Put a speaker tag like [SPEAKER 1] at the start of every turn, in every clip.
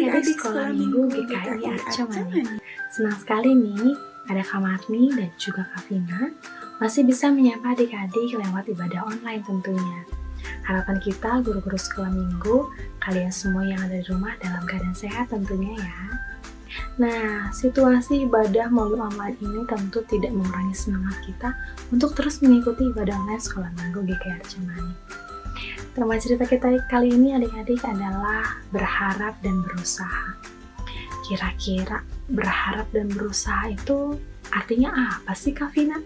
[SPEAKER 1] adik-adik sekolah minggu GKI Arcamani. Senang sekali nih ada Kak Marni dan juga Kak Vina masih bisa menyapa adik-adik lewat ibadah online tentunya. Harapan kita guru-guru sekolah minggu, kalian semua yang ada di rumah dalam keadaan sehat tentunya ya. Nah, situasi ibadah melalui online ini tentu tidak mengurangi semangat kita untuk terus mengikuti ibadah online sekolah minggu GKI Arcamani. Tema cerita kita kali ini adik-adik adalah berharap dan berusaha. Kira-kira berharap dan berusaha itu artinya apa sih Kak Vina?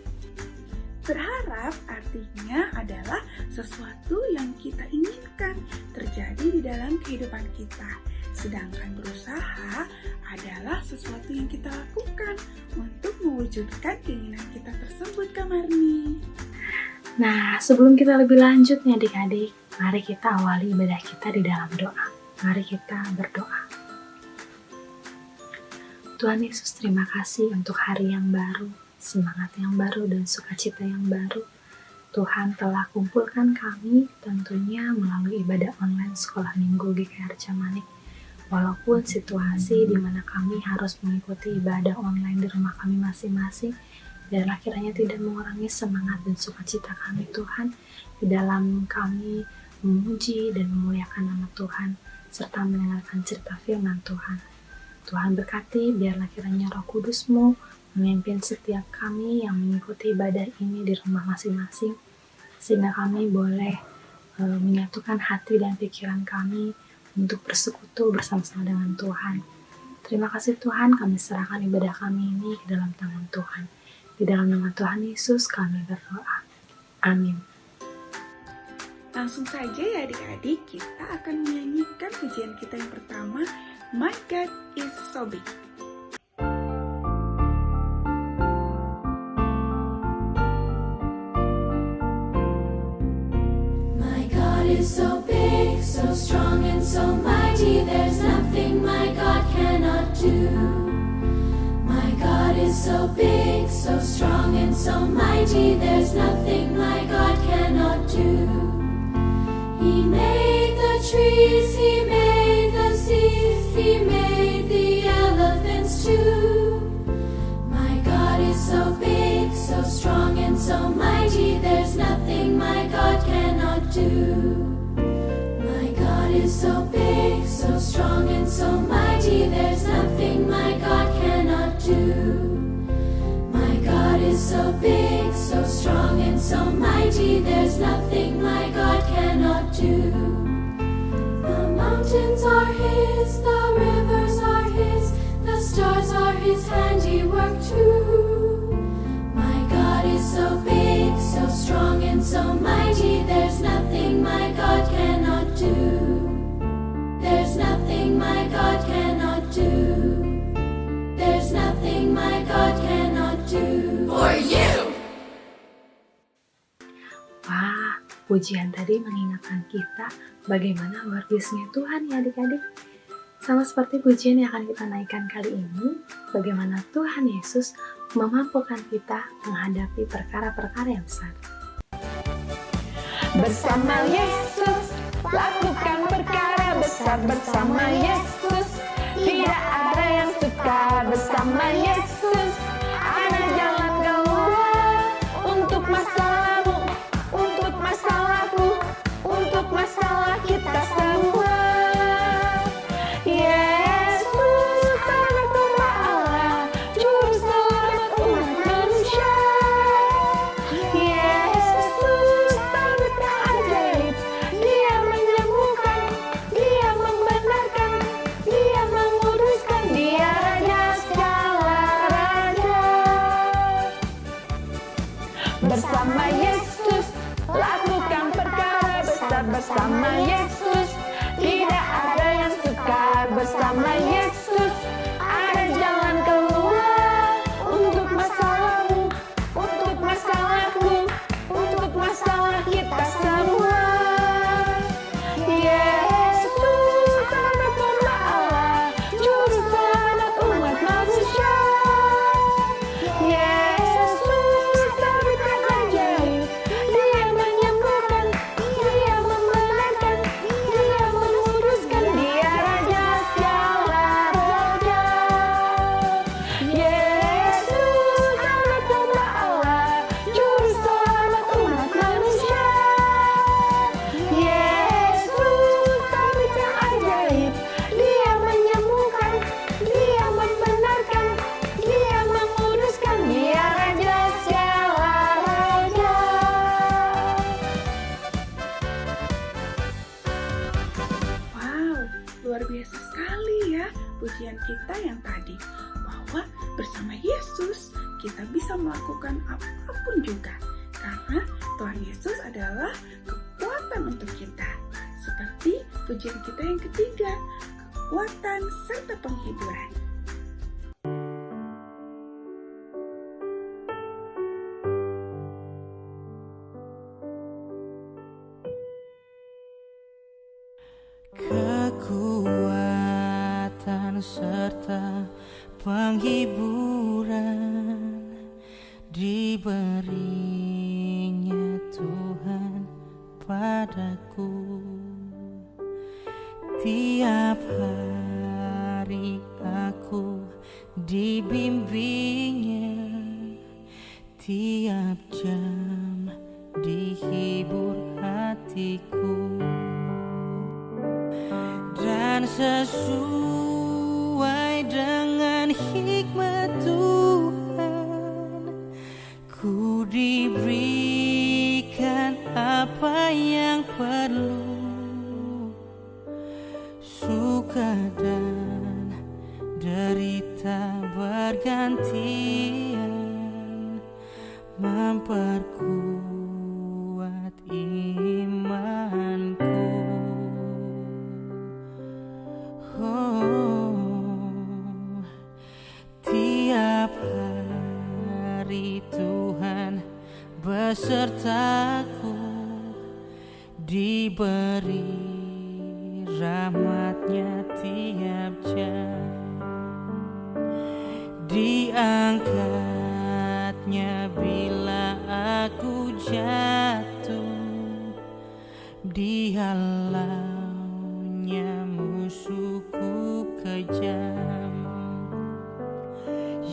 [SPEAKER 2] Berharap artinya adalah sesuatu yang kita inginkan terjadi di dalam kehidupan kita. Sedangkan berusaha adalah sesuatu yang kita lakukan untuk mewujudkan keinginan kita tersebut, Kak Marni.
[SPEAKER 1] Nah, sebelum kita lebih lanjut nih adik-adik, mari kita awali ibadah kita di dalam doa. Mari kita berdoa. Tuhan Yesus, terima kasih untuk hari yang baru, semangat yang baru, dan sukacita yang baru. Tuhan telah kumpulkan kami tentunya melalui ibadah online sekolah minggu GKI Arcamani. Walaupun situasi di mana kami harus mengikuti ibadah online di rumah kami masing-masing, biarlah kiranya tidak mengurangi semangat dan sukacita kami Tuhan di dalam kami memuji dan memuliakan nama Tuhan serta mendengarkan cerita firman Tuhan. Tuhan berkati, biarlah kiranya Roh Kudus-Mu memimpin setiap kami yang mengikuti ibadah ini di rumah masing-masing sehingga kami boleh menyatukan hati dan pikiran kami untuk bersekutu bersama-sama dengan Tuhan. Terima kasih Tuhan, kami serahkan ibadah kami ini ke dalam tangan Tuhan. Di dalam nama Tuhan Yesus kami berdoa. Amin.
[SPEAKER 2] Langsung saja ya adik-adik, kita akan menyanyikan pujian kita yang pertama, My God is so big.
[SPEAKER 3] My God is so big, so strong and so mighty, there's nothing my God cannot do. My God is so big, so strong and so mighty, there's nothing my God cannot do. He made the trees, He made the seas, He made the elephants too. My God is so big, so strong and so mighty, there's nothing my God cannot do. My God is so big, so strong and so mighty, there's nothing my God cannot do. My God is so big, so strong and so mighty, there's nothing my God cannot do. The mountains are His, the rivers are His, the stars are His handiwork too. My God is so big, so strong and so mighty, there's nothing my God cannot do. There's nothing my God cannot do. There's nothing my God cannot do for you.
[SPEAKER 1] Wah, pujian tadi mengingatkan kita bagaimana luar biasanya Tuhan ya adik-adik. Sama seperti pujian yang akan kita naikkan kali ini, bagaimana Tuhan Yesus memampukan kita menghadapi perkara-perkara yang besar.
[SPEAKER 4] Bersama Yesus, lakukan perkara besar bersama Yesus. Tidak ada yang sukar bersama Yesus. Ada jalan keluar untuk masalahmu, untuk masalahku, untuk masalah kita semua. Yesus, anak domba Allah, juru selamat umat manusia. Yesus, tanda ajaib, Dia menyembuhkan, Dia membenarkan, Dia menguduskan, Dia Raja segala raja. Bersama Yesus, lakukan perkara besar bersama Yesus. Tidak ada yang sukar bersama Yesus. Ada jalan keluar untuk masalahmu, untuk masalahku, untuk masalah kita semua. Yesus, anak domba Allah, juru selamat umat manusia. Yesus, tanda ajaib, Dia menyembuhkan, Dia membenarkan,
[SPEAKER 2] Yesus, kita bisa melakukan apapun juga. Karena Tuhan Yesus adalah kekuatan untuk kita. Seperti pujian kita yang ketiga, kekuatan serta penghiburan.
[SPEAKER 5] Kekuatan serta penghiburan diberinya Tuhan padaku. Tiap hari aku dibimbingnya, tiap jam dihibur hatiku. Dan sesuai dengan hikmat Tuhan, ku diberikan apa yang perlu. Suka dan derita bergantian, memperkuat imanku. Tiap hari Tuhan besertaku, diberi rahmat-Nya tiap jam, diangkat-Nya bila aku jatuh, dihalau-Nya musuhku kejam.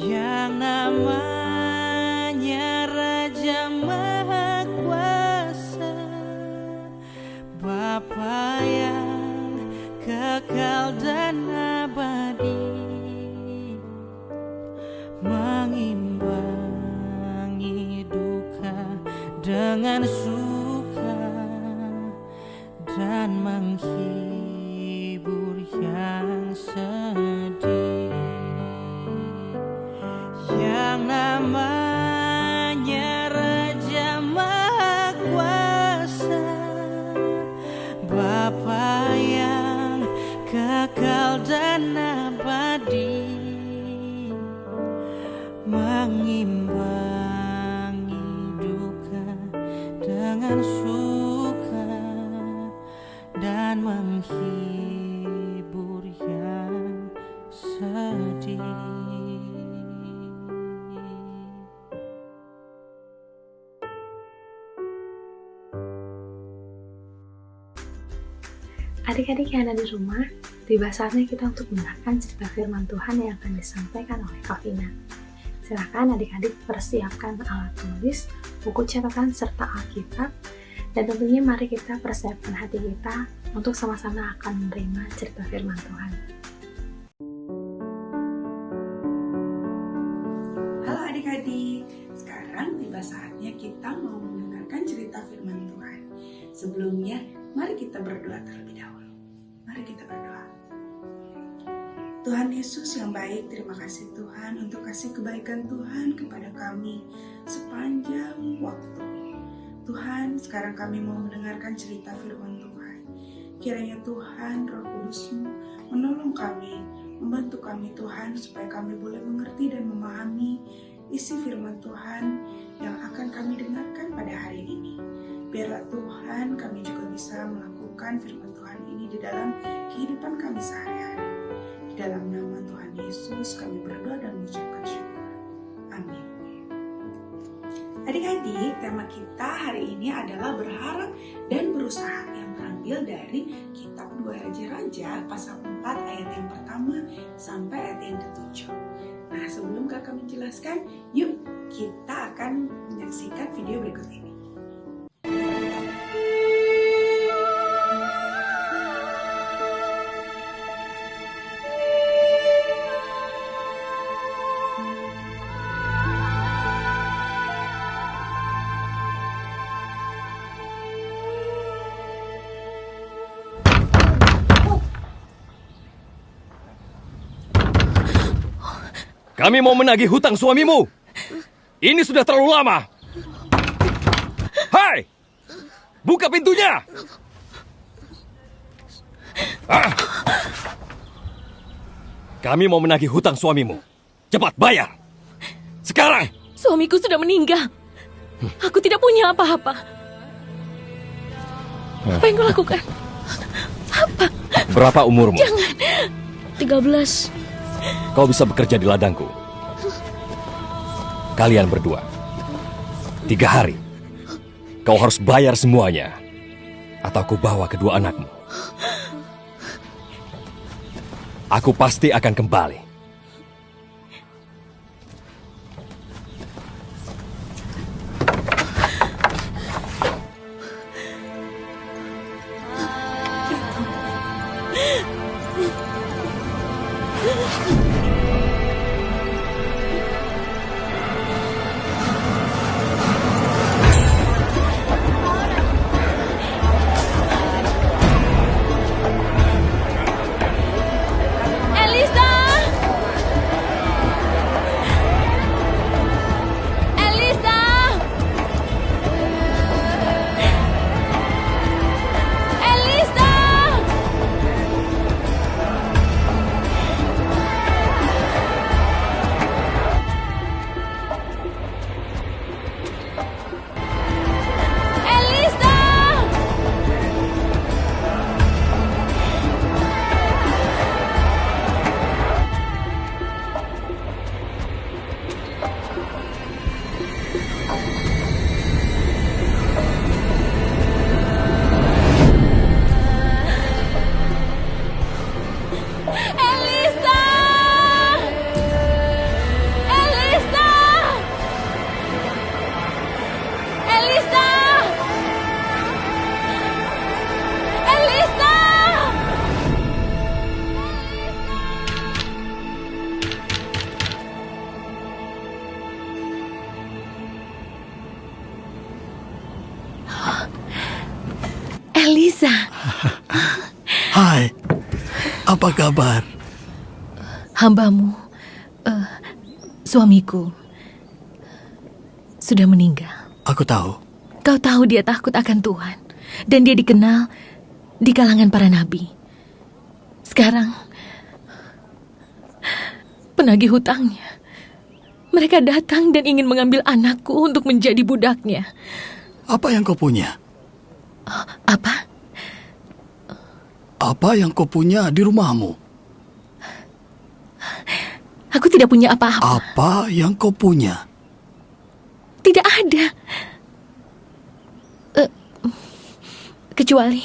[SPEAKER 5] Yang namanya Raja Maha Kuasa, Bapa yang kekal dan abadi, mengimbangi duka dengan suka dan menghibur yang sedih. Yang namanya Raja Maha Kuasa, Bapa yang kekal dan abadi, mengimbangi duka dengan suka dan menghibur yang sedih.
[SPEAKER 1] Adik-adik yang ada di rumah, tiba saatnya kita untuk mendengarkan cerita firman Tuhan yang akan disampaikan oleh Kavina. Silakan adik-adik persiapkan alat tulis, buku catatan, serta Alkitab, dan tentunya mari kita persiapkan hati kita untuk sama-sama akan menerima cerita firman Tuhan.
[SPEAKER 2] Halo adik-adik, sekarang tiba saatnya kita mau mendengarkan cerita firman Tuhan. Sebelumnya, mari kita berdoa terlebih dahulu. Mari kita berdoa. Tuhan Yesus yang baik, terima kasih Tuhan untuk kasih kebaikan Tuhan kepada kami sepanjang waktu. Tuhan, sekarang kami mau mendengarkan cerita firman Tuhan. Kiranya Tuhan, Roh Kudus-Mu menolong kami, membantu kami Tuhan, supaya kami boleh mengerti dan memahami isi firman Tuhan yang akan kami dengarkan pada hari ini. Biarlah Tuhan, kami juga bisa melakukan firman Tuhan ini di dalam kehidupan kami sehari-hari. Di dalam nama Tuhan Yesus kami berdoa dan mengucapkan syukur. Amin. Adik-adik, tema kita hari ini adalah berharap dan berusaha, yang terambil dari kitab 2 Raja-Raja pasal 4 ayat yang pertama sampai ayat yang ke-7. Nah, sebelum kakak menjelaskan, yuk kita akan menyaksikan video berikut ini.
[SPEAKER 6] Kami mau menagih hutang suamimu. Ini sudah terlalu lama. Hai! Buka pintunya! Kami mau menagih hutang suamimu. Cepat bayar! Sekarang!
[SPEAKER 7] Suamiku sudah meninggal. Aku tidak punya apa-apa. Apa yang kau lakukan? Apa?
[SPEAKER 6] Berapa umurmu?
[SPEAKER 7] Jangan. 13.
[SPEAKER 6] Kau bisa bekerja di ladangku. Kalian berdua. 3 hari. Kau harus bayar semuanya. Atau aku bawa kedua anakmu. Aku pasti akan kembali.
[SPEAKER 7] Elisa! Elisa! Elisa! Elisa! Elisa! Elisa! Elisa! Elisa! Elisa,
[SPEAKER 8] Hai, apa kabar?
[SPEAKER 7] hambamu, suamiku, sudah meninggal.
[SPEAKER 8] Aku tahu.
[SPEAKER 7] Kau tahu dia takut akan Tuhan, dan dia dikenal di kalangan para nabi. Sekarang, penagih hutangnya, mereka datang dan ingin mengambil anakku untuk menjadi budaknya.
[SPEAKER 8] Apa yang kau punya?
[SPEAKER 7] Apa?
[SPEAKER 8] Apa yang kau punya di rumahmu?
[SPEAKER 7] Aku tidak punya apa-apa.
[SPEAKER 8] Apa yang kau punya?
[SPEAKER 7] Tidak ada. Kecuali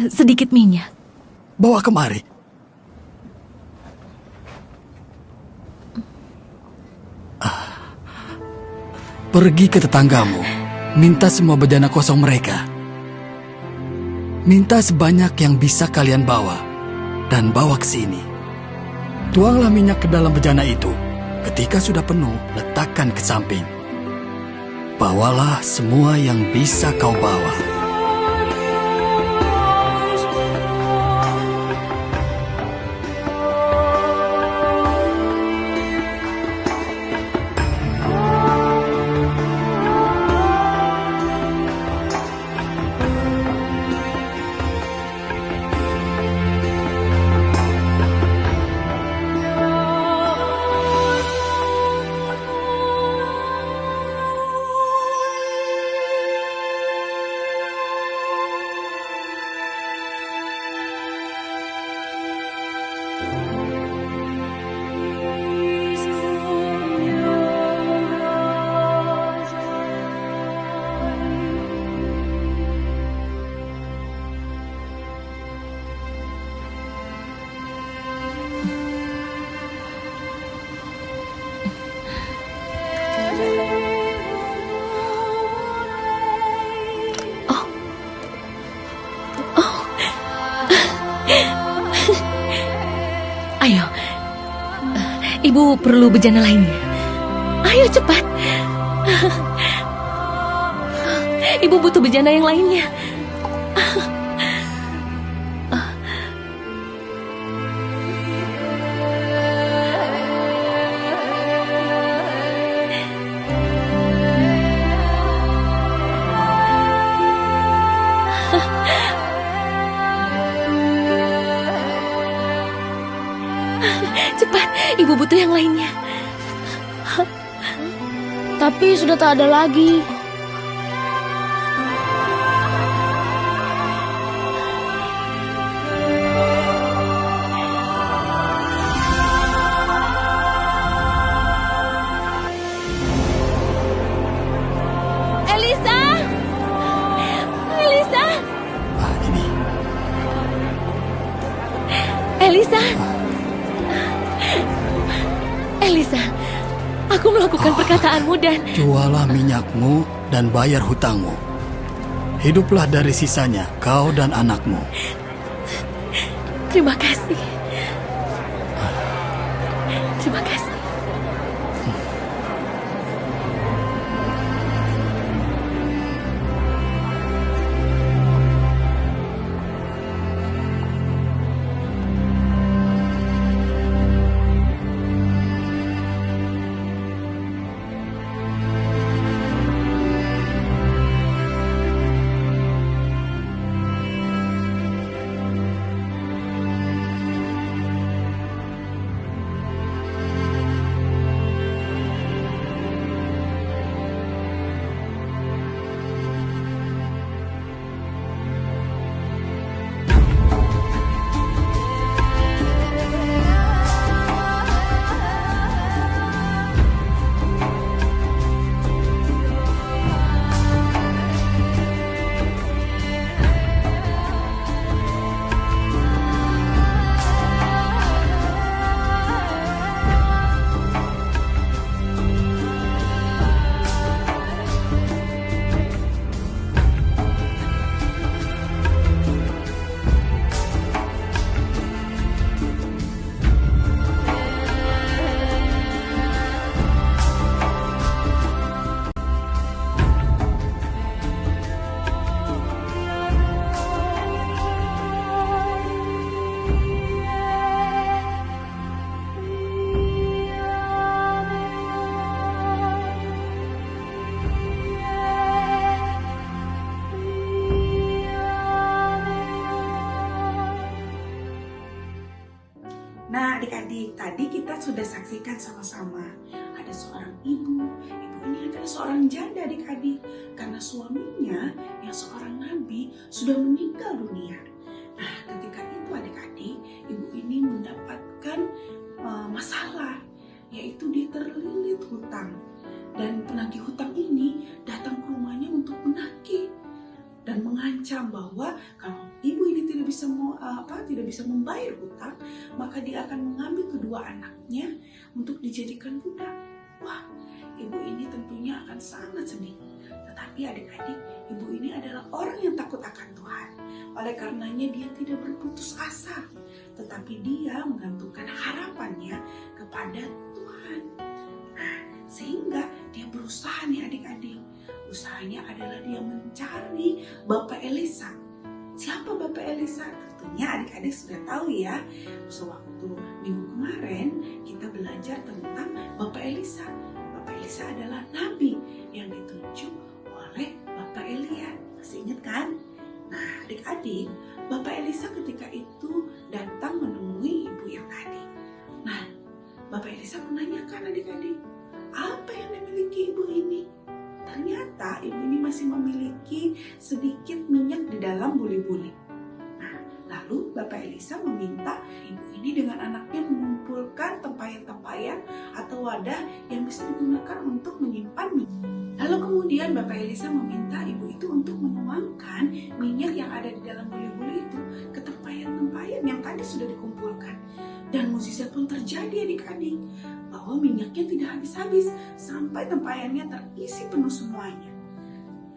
[SPEAKER 7] sedikit minyak.
[SPEAKER 8] Bawa kemari. Pergi ke tetanggamu. Minta semua bejana kosong mereka. Minta sebanyak yang bisa kalian bawa. Dan bawa ke sini. Tuanglah minyak ke dalam bejana itu. Ketika sudah penuh, letakkan ke samping. Bawalah semua yang bisa kau bawa.
[SPEAKER 7] Ayo, ibu perlu bejana lainnya. Ayo cepat. Ibu butuh bejana yang lainnya. ibu butuh yang lainnya.
[SPEAKER 4] Tapi sudah tak ada lagi.
[SPEAKER 7] Elisa! Elisa!
[SPEAKER 8] Ini.
[SPEAKER 7] Elisa! Elisa, aku melakukan perkataanmu dan...
[SPEAKER 8] Jualah minyakmu dan bayar hutangmu. Hiduplah dari sisanya, kau dan anakmu.
[SPEAKER 7] Terima kasih. Terima kasih.
[SPEAKER 2] Nah, adik-adik, tadi kita sudah saksikan sama-sama. Ada seorang ibu ini adalah seorang janda adik-adik. Karena suaminya yang seorang nabi sudah meninggal dunia. Nah, ketika itu adik-adik, ibu ini mendapatkan masalah, yaitu dia terlilit hutang. Dan penagih hutang ini datang ke rumahnya untuk menagih dan mengancam bahwa kalau ibu ini tidak bisa membayar hutang, maka dia akan mengambil kedua anaknya untuk dijadikan budak. Wah, ibu ini tentunya akan sangat sedih. Tetapi adik-adik, ibu ini adalah orang yang takut akan Tuhan. Oleh karenanya dia tidak berputus asa, tetapi dia menggantungkan harapannya kepada Tuhan. Nah, sehingga dia berusaha nih adik-adik. Usahanya adalah dia mencari Bapak Elisa. Siapa Bapak Elisa? Tentunya adik-adik sudah tahu ya. Sewaktu minggu kemarin kita belajar tentang Bapak Elisa. Bapak Elisa adalah nabi yang ditunjuk oleh Bapak Elia. Masih ingat kan? Nah, adik-adik, Bapak Elisa ketika itu datang menemui ibu yang tadi. Nah, Bapak Elisa menanyakan adik-adik, apa yang dimiliki ibu ini? Ternyata ibu ini masih memiliki sedikit minyak di dalam buli-buli. Nah, lalu Bapak Elisa meminta ibu ini dengan anaknya mengumpulkan tempayan-tempayan atau wadah yang bisa digunakan untuk menyimpan minyak. Lalu kemudian Bapak Elisa meminta ibu itu untuk menuangkan minyak yang ada di dalam buli-buli itu ke tempayan-tempayan yang tadi sudah dikumpulkan. Dan mukjizat pun terjadi adik-adik, bahwa minyaknya tidak habis-habis sampai tempayannya terisi penuh semuanya.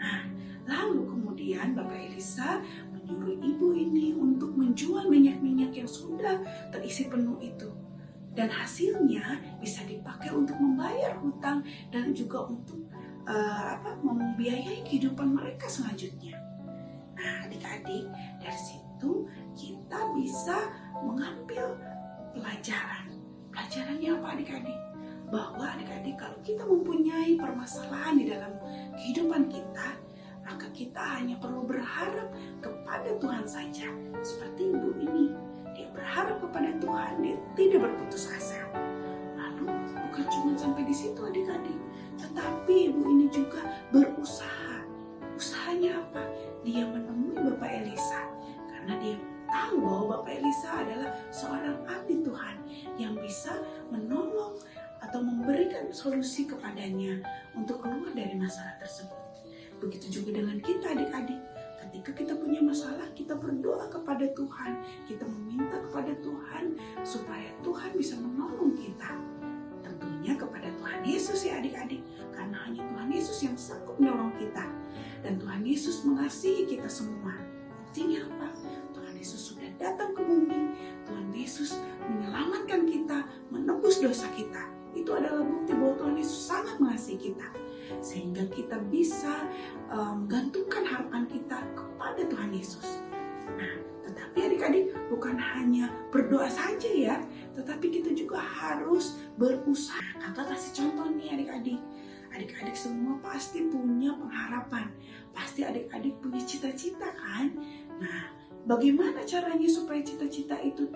[SPEAKER 2] Nah, lalu kemudian Bapak Elisa menyuruh ibu ini untuk menjual minyak-minyak yang sudah terisi penuh itu. Dan hasilnya bisa dipakai untuk membayar hutang dan juga untuk membiayai kehidupan mereka selanjutnya. Nah, adik-adik, dari situ kita bisa mengambil pelajaran. Pelajarannya apa adik-adik? Bahwa adik-adik kalau kita mempunyai permasalahan di dalam kehidupan kita, maka kita hanya perlu berharap kepada Tuhan saja. Seperti ibu ini, dia berharap kepada Tuhan, dia tidak berputus asa. bukan cuma sampai di situ adik-adik, tetapi ibu ini juga berusaha. Usahanya apa? Dia menemui Bapak Elisa karena dia tahu bahwa Bapak Elisa adalah seorang abdi Tuhan yang bisa menolong atau memberikan solusi kepadanya untuk keluar dari masalah tersebut. Begitu juga dengan kita adik-adik. Ketika kita punya masalah, kita berdoa kepada Tuhan. Kita meminta kepada Tuhan supaya Tuhan bisa menolong kita. Tentunya kepada Tuhan Yesus ya adik-adik. Karena hanya Tuhan Yesus yang sanggup menolong kita. Dan Tuhan Yesus mengasihi kita semua. Buktinya apa? Tuhan Yesus sudah datang ke bumi. Tuhan Yesus menyelamatkan kita, menebus dosa kita. Itu adalah bukti bahwa Tuhan Yesus sangat mengasihi kita. Sehingga kita bisa menggantungkan harapan kita kepada Tuhan Yesus. Nah, tetapi adik-adik bukan hanya berdoa saja ya, tetapi kita juga harus berusaha. Kakak kasih contoh nih adik-adik. Adik-adik semua pasti punya pengharapan. Pasti adik-adik punya cita-cita kan? Nah, bagaimana caranya supaya cita-cita itu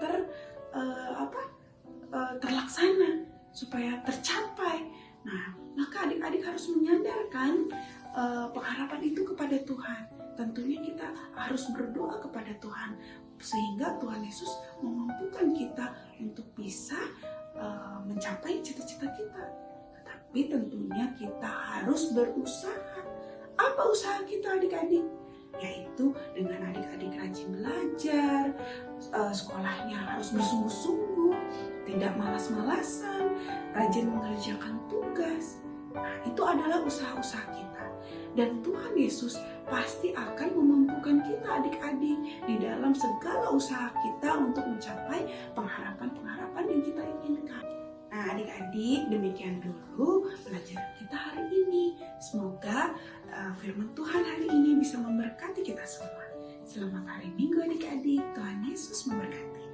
[SPEAKER 2] terlaksana, supaya tercapai? Nah, maka adik-adik harus menyandarkan pengharapan itu kepada Tuhan. Tentunya kita harus berdoa kepada Tuhan sehingga Tuhan Yesus memampukan kita untuk bisa mencapai cita-cita kita. Tetapi tentunya kita harus berusaha. Apa usaha kita adik-adik? Yaitu dengan adik-adik rajin belajar, sekolahnya harus bersungguh-sungguh, tidak malas-malasan, rajin mengerjakan tugas. Nah, itu adalah usaha-usaha kita. Dan Tuhan Yesus pasti akan memampukan kita adik-adik di dalam segala usaha kita untuk mencapai pengharapan-pengharapan yang kita inginkan. Nah adik-adik, demikian dulu pelajaran kita hari ini. Semoga firman Tuhan hari ini bisa memberkati kita semua. Selamat hari Minggu adik-adik, Tuhan Yesus memberkati.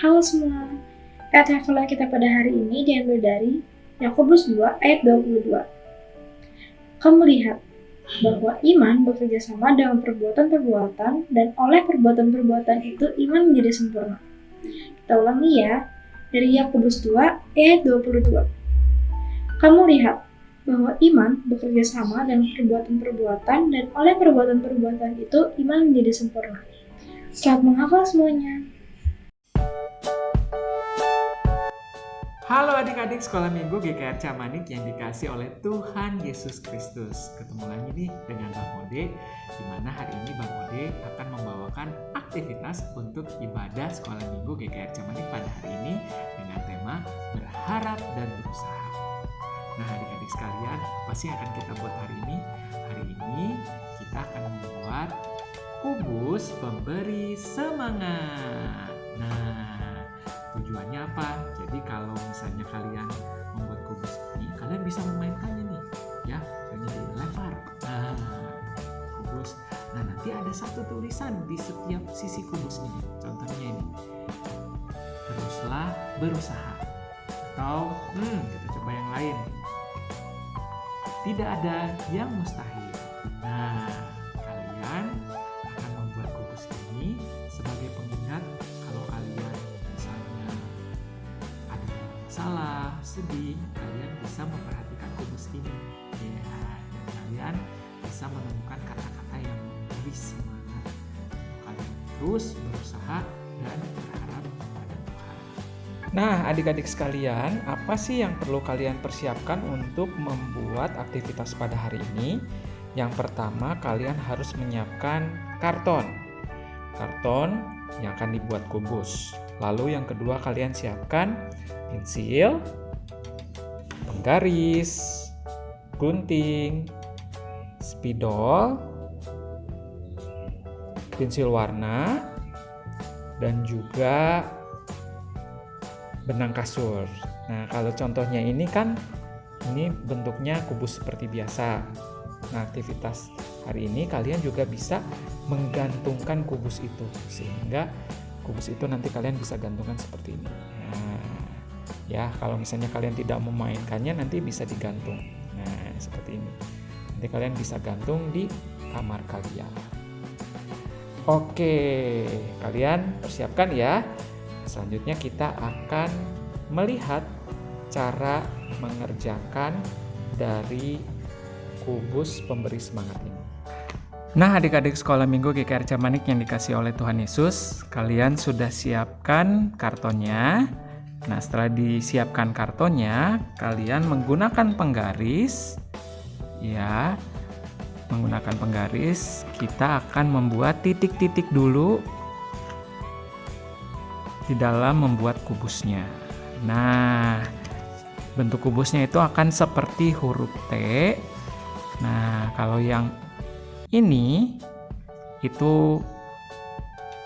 [SPEAKER 1] Halo semua, ayat hafalan kita pada hari ini diambil dari Yakobus 2 ayat 22. Kamu lihat bahwa iman bekerja sama dengan perbuatan-perbuatan dan oleh perbuatan-perbuatan itu iman menjadi sempurna. Kita ulangi ya, dari Yakobus 2 ayat 22. Kamu lihat bahwa iman bekerja sama dengan perbuatan-perbuatan dan oleh perbuatan-perbuatan itu iman menjadi sempurna. Selamat menghafal semuanya.
[SPEAKER 9] Halo adik-adik sekolah minggu GKR Camanik yang dikasih oleh Tuhan Yesus Kristus. Ketemu lagi nih dengan Bang Mode, di mana hari ini Bang Mode akan membawakan aktivitas untuk ibadah sekolah minggu GKR Camanik pada hari ini dengan tema berharap dan berusaha. Nah adik-adik sekalian, apa sih yang akan kita buat hari ini? Hari ini kita akan membuat kubus pemberi semangat. Nah, tujuannya apa? Jadi kalau misalnya kalian membuat kubus ini, kalian bisa memainkannya nih, ya, misalnya dilempar. Nah, kubus. Nah, nanti ada satu tulisan di setiap sisi kubus ini. Contohnya ini, teruslah berusaha. Atau, kita coba yang lain. Tidak ada yang mustahil. Nah, kalian akan membuat kubus ini sebagai pengingat kalau kalian misalnya ada masalah, sedih, kalian bisa memperhatikan kubus ini. Ya, dan kalian bisa menemukan kata-kata yang memberi semangat. Kalian terus berusaha dan berharap pada Tuhan.
[SPEAKER 10] Nah, adik-adik sekalian, apa sih yang perlu kalian persiapkan untuk membuat aktivitas pada hari ini? Yang pertama, kalian harus menyiapkan karton. Karton yang akan dibuat kubus. Lalu yang kedua, kalian siapkan pensil, penggaris, gunting, spidol, pensil warna, dan juga benang kasur. Nah, kalau contohnya ini kan, ini bentuknya kubus seperti biasa. Nah, aktivitas hari ini kalian juga bisa menggantungkan kubus itu, sehingga kubus itu nanti kalian bisa gantungkan seperti ini. Nah, ya, kalau misalnya kalian tidak memainkannya, nanti bisa digantung. Nah, seperti ini. Nanti kalian bisa gantung di kamar kalian. Oke, kalian persiapkan ya. Selanjutnya kita akan melihat cara mengerjakan dari kubus pemberi semangat ini. Nah, adik-adik sekolah minggu GKR Camanik yang dikasih oleh Tuhan Yesus, kalian sudah siapkan kartonnya. Nah, setelah disiapkan kartonnya, kalian menggunakan penggaris. Ya, menggunakan penggaris, kita akan membuat titik-titik dulu di dalam membuat kubusnya. Nah, bentuk kubusnya itu akan seperti huruf T. Nah, kalau yang ini itu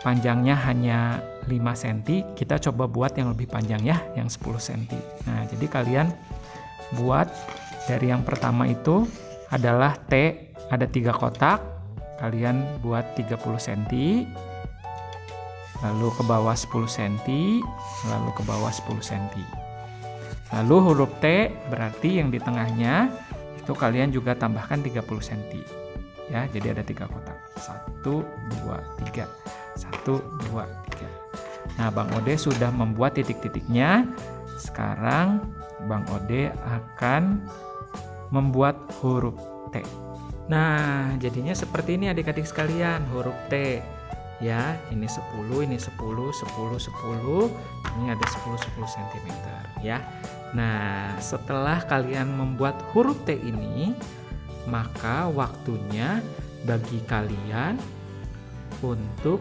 [SPEAKER 10] panjangnya hanya 5 cm, kita coba buat yang lebih panjang ya, yang 10 cm. Nah, jadi kalian buat dari yang pertama itu adalah T, ada 3 kotak, kalian buat 30 cm, lalu ke bawah 10 cm, lalu ke bawah 10 cm. Lalu huruf T berarti yang di tengahnya itu kalian juga tambahkan 30 cm. Ya, jadi ada 3 kotak. 1, 2, 3. 1, 2, 3. Nah, Bang Ode sudah membuat titik-titiknya. Sekarang Bang Ode akan membuat huruf T. Nah, jadinya seperti ini adik-adik sekalian, huruf T. Ya, ini 10, ini 10, 10, 10. Ini ada 10 cm ya. Nah, setelah kalian membuat huruf T ini, maka waktunya bagi kalian untuk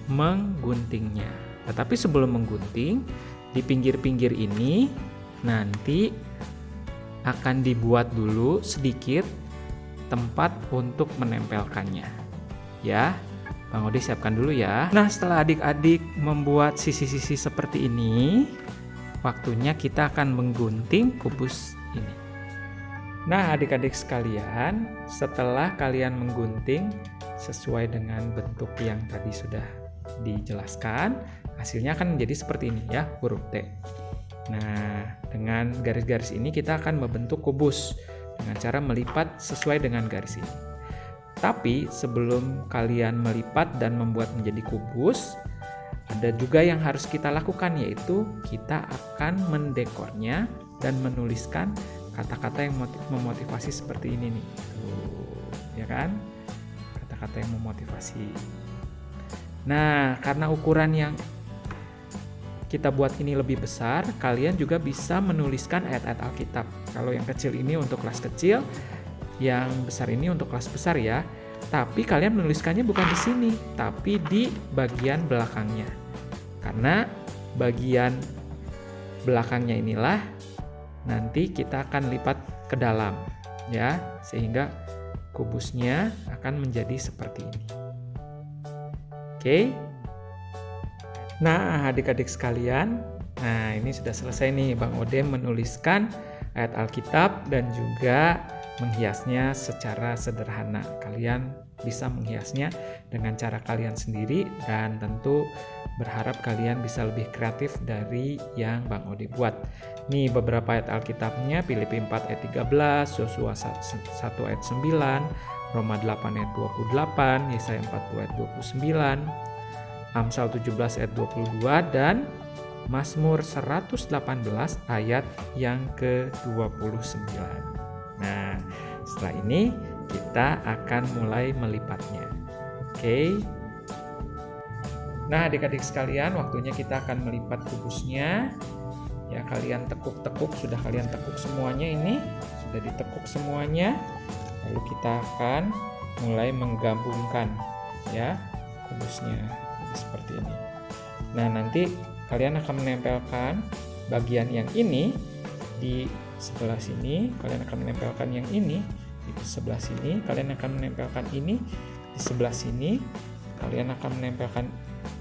[SPEAKER 10] mengguntingnya. Tetapi sebelum menggunting, di pinggir-pinggir ini nanti akan dibuat dulu sedikit tempat untuk menempelkannya. Ya, Bang Ode siapkan dulu ya. Nah, setelah adik-adik membuat sisi-sisi seperti ini, waktunya kita akan menggunting kubus ini. Nah, adik-adik sekalian, setelah kalian menggunting sesuai dengan bentuk yang tadi sudah dijelaskan, hasilnya akan menjadi seperti ini ya, huruf T. Nah, dengan garis-garis ini kita akan membentuk kubus dengan cara melipat sesuai dengan garis ini. Tapi sebelum kalian melipat dan membuat menjadi kubus, ada juga yang harus kita lakukan, yaitu kita akan mendekornya dan menuliskan kata-kata yang memotivasi seperti ini nih. Tuh, ya kan? Kata-kata yang memotivasi. Nah, karena ukuran yang kita buat ini lebih besar, kalian juga bisa menuliskan ayat-ayat Alkitab. Kalau yang kecil ini untuk kelas kecil, yang besar ini untuk kelas besar ya. Tapi kalian menuliskannya bukan di sini, tapi di bagian belakangnya. Karena bagian belakangnya inilah nanti kita akan lipat ke dalam ya, sehingga kubusnya akan menjadi seperti ini. Oke. Nah, adik-adik sekalian, nah ini sudah selesai nih, Bang Ode menuliskan ayat Alkitab dan juga menghiasnya secara sederhana. Kalian bisa menghiasnya dengan cara kalian sendiri dan tentu berharap kalian bisa lebih kreatif dari yang Bang Ode buat. Nih beberapa ayat Alkitabnya, Filipi 4 ayat 13, Yosua 1 ayat 9, Roma 8 ayat 28, Yesaya 40 ayat 29, Amsal 17 ayat 22, dan Mazmur 118 ayat yang ke-29. Nah, setelah ini kita akan mulai melipatnya. Oke. Nah, adik-adik sekalian, waktunya kita akan melipat kubusnya. Ya, kalian tekuk-tekuk, sudah kalian tekuk semuanya ini, sudah ditekuk semuanya. Lalu kita akan mulai menggabungkan ya kubusnya seperti ini. Nah, nanti kalian akan menempelkan bagian yang ini di sebelah sini, kalian akan menempelkan yang ini di sebelah sini, kalian akan menempelkan ini di sebelah sini, kalian akan menempelkan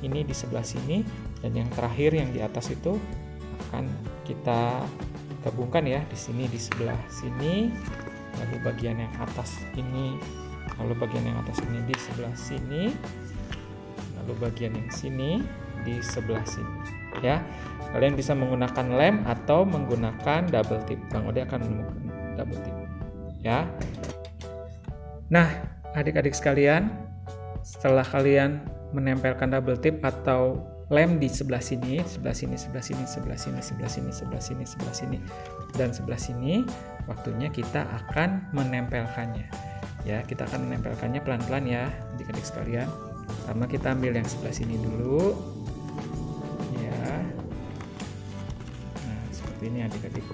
[SPEAKER 10] ini di sebelah sini, dan yang terakhir yang di atas itu akan kita gabungkan ya, di sini di sebelah sini, lalu bagian yang atas ini, lalu bagian yang atas ini di sebelah sini, lalu bagian yang sini di sebelah sini ya. Kalian bisa menggunakan lem atau menggunakan double tip. Bang Ode akan menggunakan double tip ya. Nah, adik-adik sekalian, setelah kalian menempelkan double tip atau lem di sebelah sini, sebelah sini, sebelah sini, sebelah sini, sebelah sini, sebelah sini, sebelah sini, dan sebelah sini, waktunya kita akan menempelkannya. Ya, kita akan menempelkannya pelan-pelan ya, adik-adik sekalian. Pertama kita ambil yang sebelah sini dulu. Ya. Nah, seperti ini adik-adik.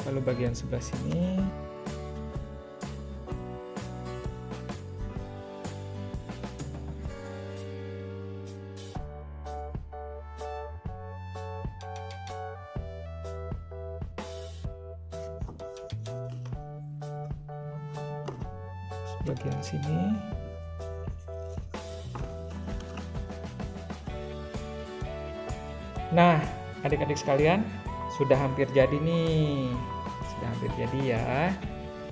[SPEAKER 10] Lalu bagian sebelah sini. Bagian sini. Nah, adik-adik sekalian, sudah hampir jadi nih. Sudah hampir jadi ya.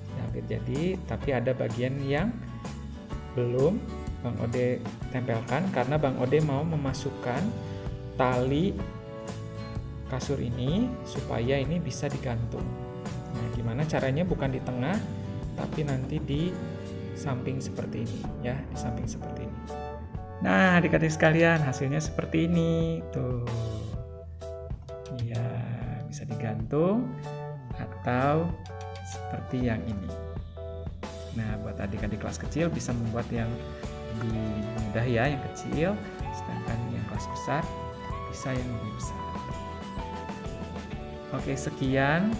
[SPEAKER 10] Sudah hampir jadi, tapi ada bagian yang belum Bang Ode tempelkan karena Bang Ode mau memasukkan tali kasur ini supaya ini bisa digantung. Nah, gimana caranya? Bukan di tengah, tapi nanti di samping seperti ini ya, di samping seperti ini. Nah, adik-adik sekalian, hasilnya seperti ini. Tuh. Ya, bisa digantung atau seperti yang ini. Nah, buat adik-adik kelas kecil bisa membuat yang lebih mudah ya, yang kecil, sedangkan yang kelas besar bisa yang lebih besar. Oke, sekian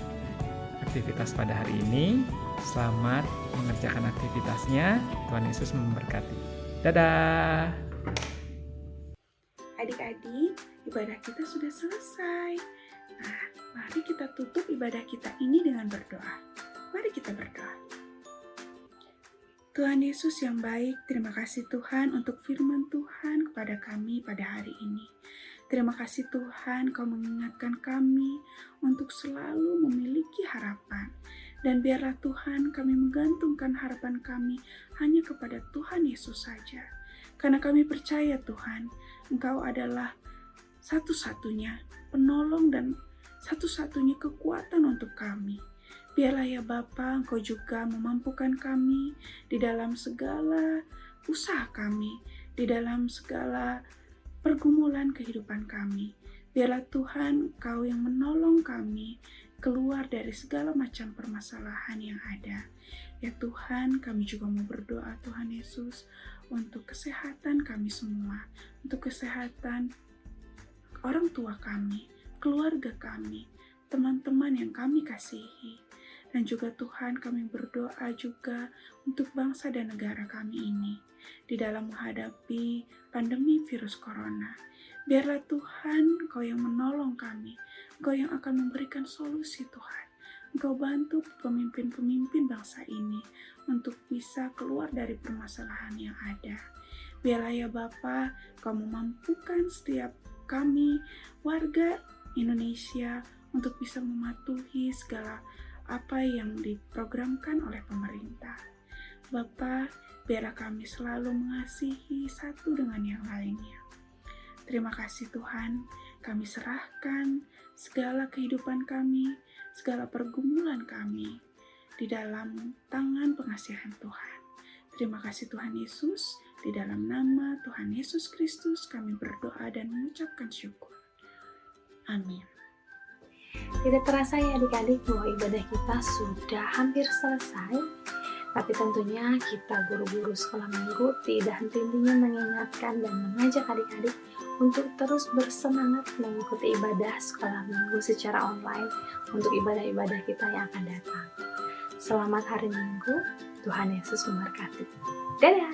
[SPEAKER 10] aktivitas pada hari ini. Selamat mengerjakan aktivitasnya. Tuhan Yesus memberkati. Dadah.
[SPEAKER 2] Adik-adik, ibadah kita sudah selesai. Nah, mari kita tutup ibadah kita ini dengan berdoa. Mari kita berdoa. Tuhan Yesus yang baik, terima kasih Tuhan untuk firman Tuhan kepada kami pada hari ini. Terima kasih Tuhan, Kau mengingatkan kami untuk selalu memiliki harapan. Dan biarlah Tuhan kami menggantungkan harapan kami hanya kepada Tuhan Yesus saja. Karena kami percaya Tuhan, Engkau adalah satu-satunya penolong dan satu-satunya kekuatan untuk kami. Biarlah ya Bapa, Engkau juga memampukan kami di dalam segala usaha kami, di dalam segala pergumulan kehidupan kami. Biarlah Tuhan, Engkau yang menolong kami keluar dari segala macam permasalahan yang ada. Ya Tuhan, kami juga mau berdoa Tuhan Yesus untuk kesehatan kami semua, untuk kesehatan orang tua kami, keluarga kami, teman-teman yang kami kasihi. Dan juga Tuhan, kami berdoa juga untuk bangsa dan negara kami ini di dalam menghadapi pandemi virus corona. Biarlah Tuhan, Engkau yang menolong kami, Engkau yang akan memberikan solusi Tuhan. Engkau bantu pemimpin-pemimpin bangsa ini untuk bisa keluar dari permasalahan yang ada. Biarlah ya Bapa, Engkau memampukan setiap kami, warga Indonesia, untuk bisa mematuhi segala apa yang diprogramkan oleh pemerintah. Bapa, biarlah kami selalu mengasihi satu dengan yang lainnya. Terima kasih Tuhan, kami serahkan segala kehidupan kami, segala pergumulan kami di dalam tangan pengasihan Tuhan. Terima kasih Tuhan Yesus, di dalam nama Tuhan Yesus Kristus kami berdoa dan mengucapkan syukur. Amin.
[SPEAKER 1] Tidak terasa ya adik-adik bahwa ibadah kita sudah hampir selesai. Tapi tentunya kita guru-guru sekolah minggu tidak henti-hentinya mengingatkan dan mengajak adik-adik untuk terus bersemangat mengikuti ibadah sekolah minggu secara online untuk ibadah-ibadah kita yang akan datang. Selamat hari Minggu, Tuhan Yesus memberkati. Dadah!